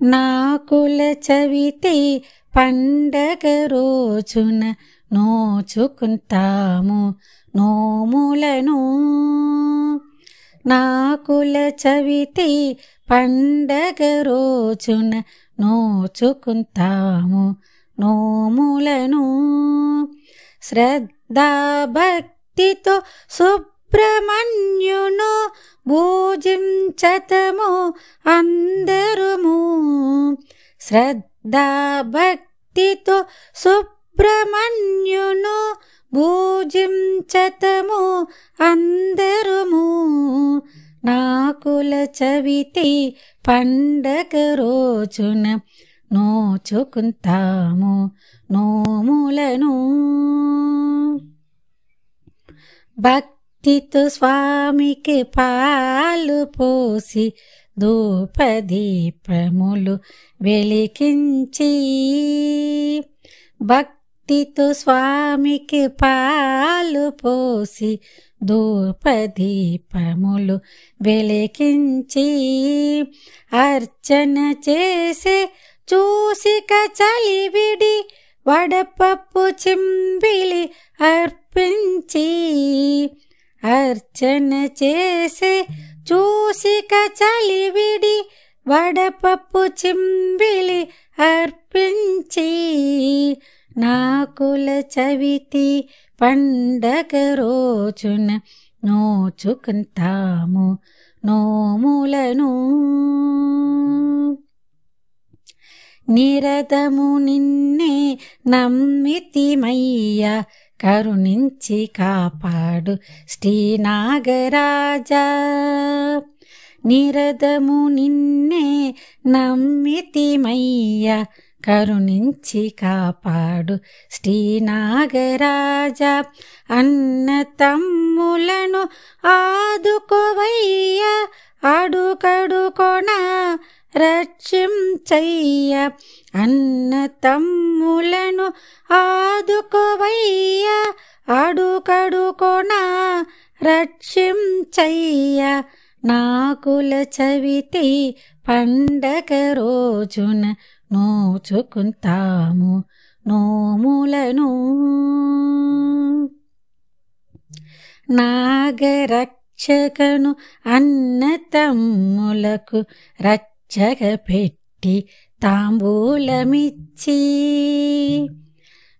నాకుల చవితి పండగ రోజున నోచుకుంటాము నోములను. నాకుల చవితి పండగ రోజున నోచుకుంటాము నోములను. శ్రద్ధాభక్తితో సుబ్రహ్మణ్యును పూజించతము అందరుము. శ్రద్ధాభక్తితో సుబ్రహ్మణ్యును పూజించతము అందరుము. నాకుల చవితి పండగ రోజున నోచుకుంటాము నోములను. భక్తితో స్వామికి పాలు పోసి ధూపదీపములు వెలిగించి. భక్తితో స్వామికి పాలు పోసి ధూపదీపములు వెలిగించి. అర్చన చేసే చూసిక చలివిడి వడపప్పు చింబిలి అర్పించి. అర్చన చేసే చూసిక చలివిడి వడపప్పు చింబిలి అర్పించి. నాకుల చవితి పండగ రోజున నోచుకుంటాము నోములను. నిరతము నిన్నే నమ్మితిమయ్యా కరుణించి కాపాడు శ్రీనాగరాజా. నిరతము నిన్నే నమ్మితిమయ్యా కరుణించి కాపాడు శ్రీనాగరాజా. అన్న తమ్ములను ఆదుకోవయ్యా అడుగడుకొన రక్షించయ్య. అన్న తమ్ములను ఆదుకోవయ్యా అడుగడుకొన రక్షించయ్య. నాకుల చవితి పండగ రోజున నోచుకుంటాము నోములను. నాగరక్షకను అన్న తమ్ములకు రక్షక పెట్టి తాంబూలమిచ్చి.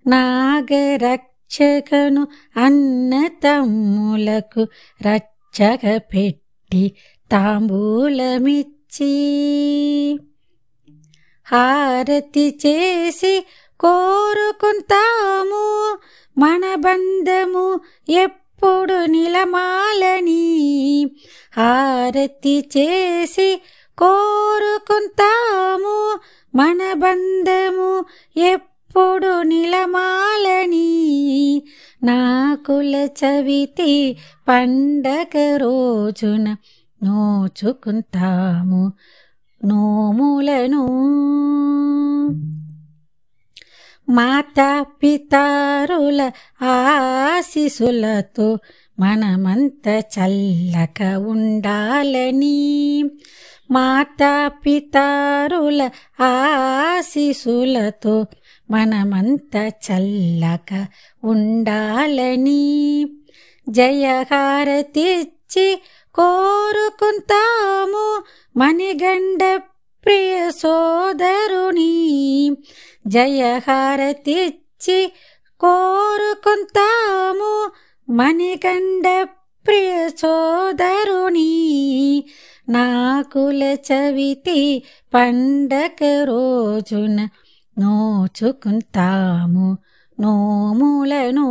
నాగరక్షకను అన్న తమ్ములకు రక్షక పెట్టి తాంబూలమిచ్చి. హారతి చేసి కోరుకుంటాము మన బంధము ఎప్పుడు నిలమాలని. హారతి చేసి కోరుకుంటాము మన బంధము ఎప్పుడు నిలమాలని. నాకుల చవితి పండగ రోజున నోచుకుంటాము నోములను. మాతా పితారుల ఆశీసులతో మనమంత చల్లక ఉండాలని. మాతా పితారుల ఆశీసులతో మనమంత చల్లక ఉండాలని. జయహారతిచ్చి కోరుకుంటాము మణిగండ ప్రియ సోదరుని. జయహారతిచ్చి కోరుకుంటాము మణిగండ ప్రియ సోదరుని. నాకుల చవితి పండగ రోజున నోచుకుంటాము నోములను.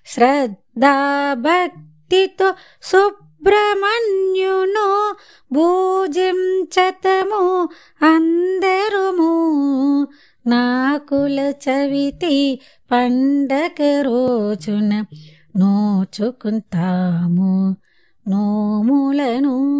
శ్రద్ధాభక్తితో సుబ్రహ్మణ్యును పూజించతము అందరుము. నాకుల చవితి పండగ రోజున నోచుకుంటాము నోములను.